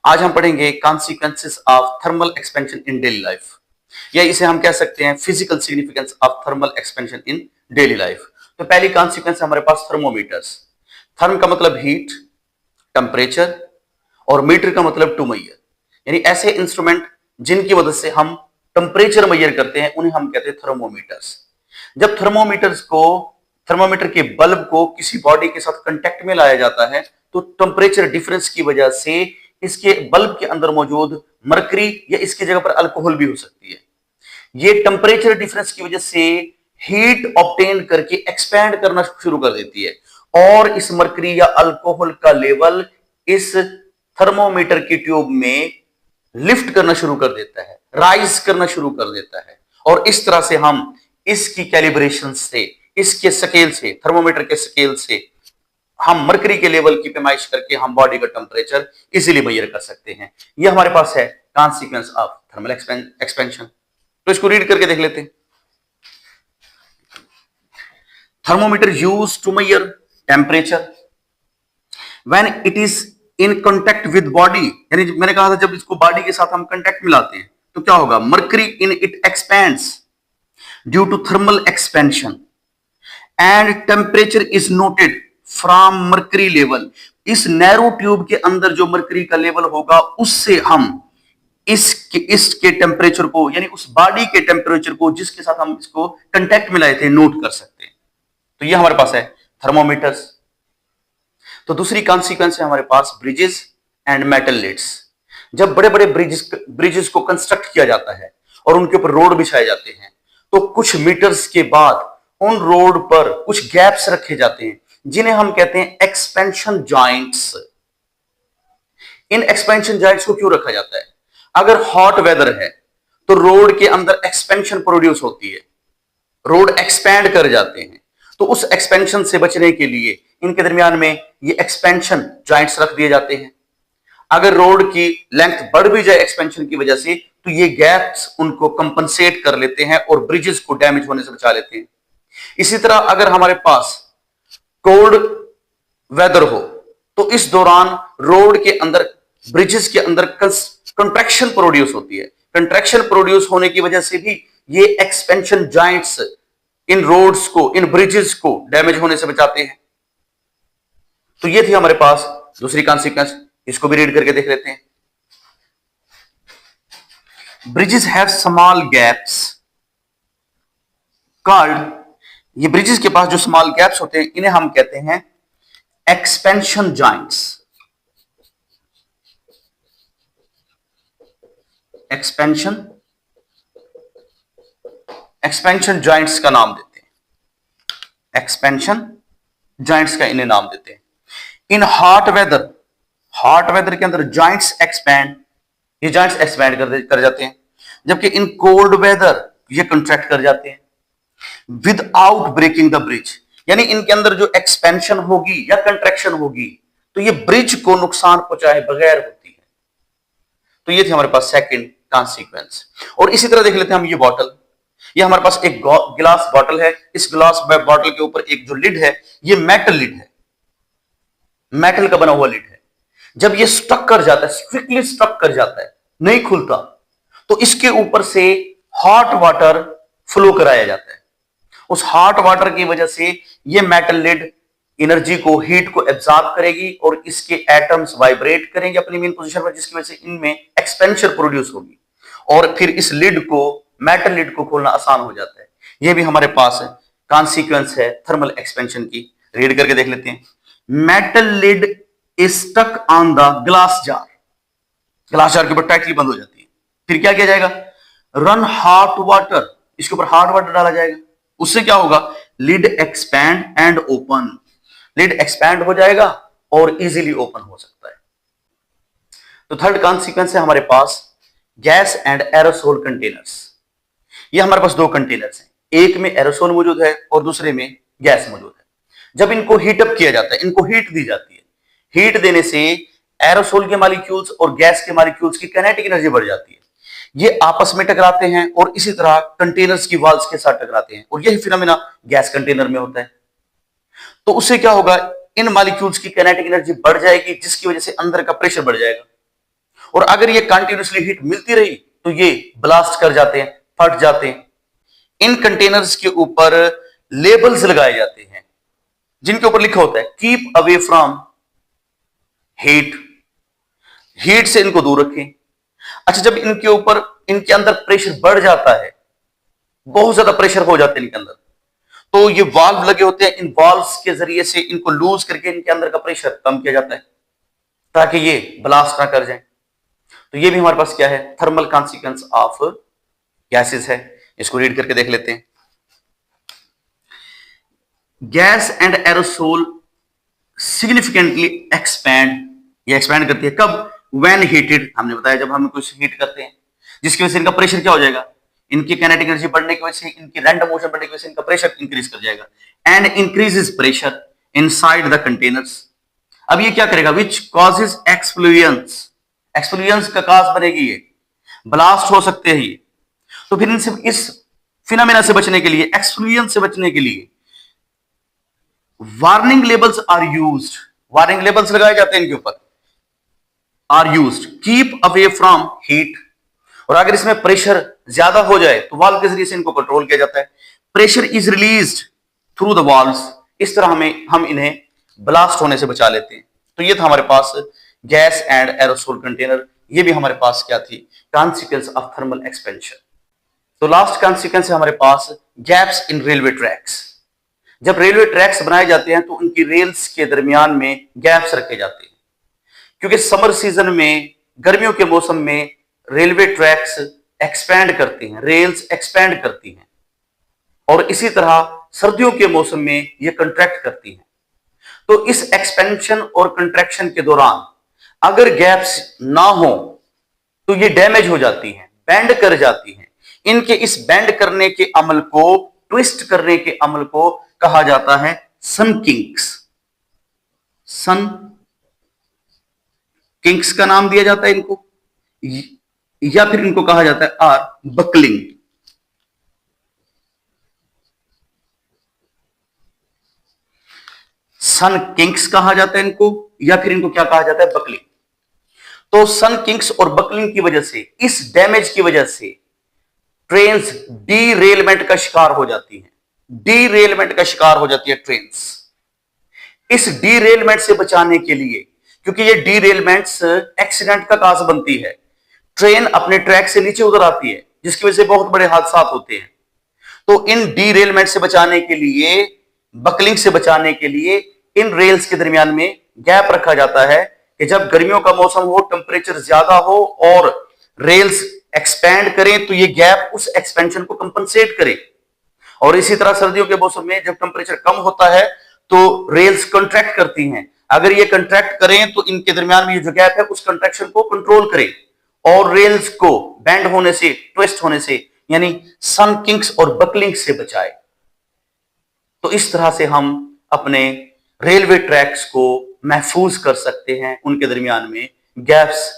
आज हम पढ़ेंगे consequences of thermal expansion in daily life, या इसे हम कह सकते हैं physical significance of thermal expansion in daily life. तो पहली कॉन्सिक्वेंस हमारे पास थर्मोमीटर्स। थर्म का मतलब हीट, टेम्परेचर, और मीटर का मतलब टू मैयर, यानी ऐसे इंस्ट्रूमेंट जिनकी मदद से हम टेम्परेचर मैयर करते हैं उन्हें हम कहते हैं थर्मोमीटर्स। जब थर्मोमीटर के बल्ब को किसी बॉडी के साथ कांटेक्ट में लाया जाता है तो टेम्परेचर डिफरेंस की वजह से इसके बल्ब के अंदर मौजूद मरकरी या इसकी जगह पर अल्कोहल भी हो सकती है। ये टेम्परेचर डिफरेंस की वजह से हीट ऑब्टेन करके एक्सपैंड करना शुरू कर देती है और इस मरकरी या अल्कोहल का लेवल इस थर्मोमीटर की ट्यूब में लिफ्ट करना शुरू कर देता है, राइज करना शुरू कर देता है। और इस तरह से हम इसकी कैलिब्रेशन से, इसके स्केल से, थर्मोमीटर के स्केल से हम मरकरी के लेवल की पैमाइश करके हम बॉडी का टेम्परेचर इजीली मेजर कर सकते हैं। यह हमारे पास है कॉन्सिक्वेंस ऑफ थर्मल एक्सपेंशन। तो इसको रीड करके देख लेते हैं। Thermometer use to measure temperature when it is in contact with body, यानी मैंने कहा था जब इसको बॉडी के साथ हम कांटेक्ट मिलाते हैं तो क्या होगा, mercury in it expands due to thermal expansion and temperature is noted from mercury level. इस नैरो ट्यूब के अंदर जो मरकरी का लेवल होगा उससे हम इसके टेम्परेचर को, यानी उस बॉडी के टेम्परेचर को जिसके साथ हम इसको कांटेक्ट में लाए थे, नोट कर सकते हैं। तो ये हमारे पास है थर्मोमीटर्स। तो दूसरी कॉन्सिक्वेंस है हमारे पास ब्रिजेस एंड मेटल लिड्स। जब बड़े बड़े ब्रिजेस को कंस्ट्रक्ट किया जाता है और उनके ऊपर रोड बिछाए जाते हैं तो कुछ मीटर्स के बाद उन रोड पर कुछ गैप्स रखे जाते हैं जिन्हें हम कहते हैं expansion joints. In expansion joints को क्यों रखा जाता है? अगर हॉट वेदर है तो रोड के अंदर एक्सपेंशन प्रोड्यूस होती है, रोड एक्सपैंड कर जाते हैं। तो उस एक्सपेंशन से बचने के लिए इनके दरमियान में ये एक्सपेंशन जॉइंट्स रख दिए जाते हैं। अगर रोड की लेंथ बढ़ भी जाए एक्सपेंशन की वजह से तो ये गैप्स उनको कंपनसेट कर लेते हैं और ब्रिजेस को डैमेज होने से बचा लेते हैं। इसी तरह अगर हमारे पास कोल्ड वेदर हो तो इस दौरान रोड के अंदर, ब्रिजेस के अंदर कंट्रैक्शन प्रोड्यूस होती है। कंट्रैक्शन प्रोड्यूस होने की वजह से भी ये एक्सपेंशन जॉइंट्स इन रोड्स को, इन ब्रिजेस को डैमेज होने से बचाते हैं। तो ये थी हमारे पास दूसरी कॉन्सिक्वेंस। इसको भी रीड करके देख लेते हैं। Bridges have small gaps called, ये ब्रिजेस के पास जो स्मॉल गैप्स होते हैं इन्हें हम कहते हैं एक्सपेंशन जॉइंट्स। एक्सपेंशन जॉइंट्स का नाम देते हैं, एक्सपेंशन जॉइंट्स का इन्हें नाम देते हैं। इन हॉट वेदर के अंदर जॉइंट्स एक्सपैंड, ये जॉइंट्स एक्सपैंड कर जाते हैं, जबकि इन कोल्ड वेदर ये कंट्रैक्ट कर जाते हैं विदाउट ब्रेकिंग द ब्रिज। यानी इनके अंदर जो एक्सपेंशन होगी या कंट्रैक्शन होगी तो ये ब्रिज को नुकसान पहुंचाए बगैर होती है। तो ये थी हमारे पास सेकंड कॉन्सिक्वेंस। और इसी तरह देख लेते हैं हम ये बॉटल। ये हमारे पास एक गिलास बॉटल है। इस गिलास बॉटल के ऊपर एक जो लिड है ये मेटल लिड है, मेटल का बना हुआ लिड है। जब ये स्टक कर जाता है, स्ट्रिक्टली स्टक कर जाता है, नहीं खुलता, तो इसके ऊपर से हॉट वाटर फ्लो कराया जाता है। उस हॉट वाटर की वजह से ये मेटल लिड एनर्जी को, हीट को एब्जॉर्ब करेगी और इसके एटम्स वाइब्रेट करेंगे अपनी मेन पोजीशन पर, जिसकी वजह से इनमें एक्सपेंशन प्रोड्यूस होगी और फिर इस लिड को, मेटल लिड को खोलना आसान हो जाता है। ये भी हमारे पास कॉन्सिक्वेंस है थर्मल एक्सपेंशन की। रीड करके देख लेते हैं। Metal lid is stuck on the glass jar. Glass jar के ऊपर टाइटली बंद हो जाती है। फिर क्या किया जाएगा, रन हॉट वाटर, इसके ऊपर हॉट वाटर डाला जाएगा। उससे क्या होगा, lid expand and open, lid expand हो जाएगा और इजीली ओपन हो सकता है। तो थर्ड कॉन्सिक्वेंस है हमारे पास गैस एंड एरोसोल कंटेनर्स। ये हमारे पास दो कंटेनर्स हैं, एक में एरोसोल मौजूद है और दूसरे में गैस मौजूद है। जब इनको हीटअप किया जाता है, इनको हीट दी जाती है, हीट देने से एरोसोल के मॉलिक्यूल्स और गैस के मॉलिक्यूल्स की काइनेटिक एनर्जी बढ़ जाती है। ये आपस में टकराते हैं और इसी तरह कंटेनर्स की वॉल्स के साथ टकराते हैं और यही फिनोमेना गैस कंटेनर में होता है। तो उससे क्या होगा, इन मॉलिक्यूल्स की काइनेटिक एनर्जी बढ़ जाएगी जिसकी वजह से अंदर का प्रेशर बढ़ जाएगा और अगर ये कंटिन्यूसली हीट मिलती रही तो ये ब्लास्ट कर जाते हैं, फट जाते हैं। इन कंटेनर्स के ऊपर लेबल्स लगाए जाते हैं जिनके ऊपर लिखा होता है keep away from heat, heat से इनको दूर रखें। अच्छा, जब इनके ऊपर, इनके अंदर प्रेशर बढ़ जाता है, बहुत ज्यादा प्रेशर हो जाते हैं इनके अंदर, तो ये वाल्व लगे होते हैं, इन वाल्व्स के जरिए से इनको लूज करके इनके अंदर का प्रेशर कम किया जाता है ताकि ये ब्लास्ट ना कर जाए। तो ये भी हमारे पास क्या है, थर्मल कॉन्सिक्वेंस ऑफ गैसेस है। इसको रीड करके देख लेते हैं। Gas and aerosol significantly expand, ये एक्सपैंड करती है कब, व्हेन हीटेड, हमने बताया जब हम कुछ हीट करते हैं जिसकी वजह से इनका प्रेशर क्या हो जाएगा, इनकी काइनेटिक एनर्जी बढ़ने की वजह से, इनकी रैंडम मोशन बढ़ने की वजह से इनका प्रेशर इंक्रीज कर जाएगा। And increases pressure inside the containers. अब ये क्या करेगा, विच कॉजेज एक्सफ्लुएंस, एक्सफ्लुएंस का काज बनेगी, ये ब्लास्ट हो सकते हैं ये। तो फिर इनसे, इस फिनोमेना से बचने के लिए, एक्सफ्लुएंस से बचने के लिए warning labels are used, warning labels लगाए जाते हैं इनके ऊपर, are used keep away from heat. और अगर इसमें प्रेशर ज्यादा हो जाए तो वाल्व के जरिए से इनको कंट्रोल किया जाता है। Pressure is released through the valves, इस तरह हम इन्हें ब्लास्ट होने से बचा लेते हैं। तो ये था हमारे पास गैस एंड एरोसोल कंटेनर। ये भी हमारे पास क्या थी, कॉन्सिक्वेंस ऑफ थर्मल एक्सपेंशन। तो लास्ट कॉन्सिक्वेंस है हमारे पास गैप्स इन रेलवे ट्रैक्स। जब रेलवे ट्रैक्स बनाए जाते हैं तो उनकी रेल्स के दरमियान में गैप्स रखे जाते हैं, क्योंकि समर सीजन में, गर्मियों के मौसम में रेलवे ट्रैक्स एक्सपैंड करती हैं, रेल्स एक्सपैंड करती हैं, और इसी तरह सर्दियों के मौसम में ये कंट्रैक्ट करती हैं। तो इस एक्सपेंशन और कंट्रैक्शन के दौरान अगर गैप्स ना हो तो ये डैमेज हो जाती हैं, बेंड कर जाती हैं। इनके इस बेंड करने के अमल को, ट्विस्ट करने के अमल को कहा जाता है सन किंक्स। सन किंक्स का नाम दिया जाता है इनको, या फिर इनको कहा जाता है आर बकलिंग। सन किंक्स कहा जाता है इनको, या फिर इनको क्या कहा जाता है, बकलिंग। तो सन किंक्स और बकलिंग की वजह से, इस डैमेज की वजह से ट्रेन्स डीरेलमेंट का शिकार हो जाती हैं, डीरेलमेंट का शिकार हो जाती है ट्रेन्स। इस डीरेलमेंट से बचाने के लिए, क्योंकि ये डीरेलमेंट्स एक्सीडेंट का काज बनती है, ट्रेन अपने ट्रैक से नीचे उतर आती है जिसकी वजह से बहुत बड़े हादसा होते हैं। तो इन डीरेलमेंट से बचाने के लिए, बकलिंग से बचाने के लिए इन रेल्स के दरमियान में गैप रखा जाता है कि जब गर्मियों का मौसम हो, टेम्परेचर ज्यादा हो और रेल्स एक्सपैंड करें तो ये गैप उस एक्सपेंशन को कंपनसेट करे। और इसी तरह सर्दियों के मौसम में जब टेम्परेचर कम होता है तो रेल्स कंट्रैक्ट करती हैं, अगर ये कंट्रैक्ट करें तो इनके दरमियान में जो गैप है उस कंट्रैक्शन को कंट्रोल करे और रेल्स को बेंड होने से, ट्विस्ट होने से, यानी सन किंक्स और बकलिंग से बचाए। तो इस तरह से हम अपने रेलवे ट्रैक्स को महफूज कर सकते हैं, उनके दरमियान में गैप्स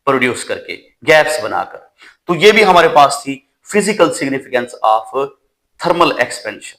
प्रोड्यूस करके, गैप्स बनाकर। तो ये भी हमारे पास थी physical significance of thermal expansion.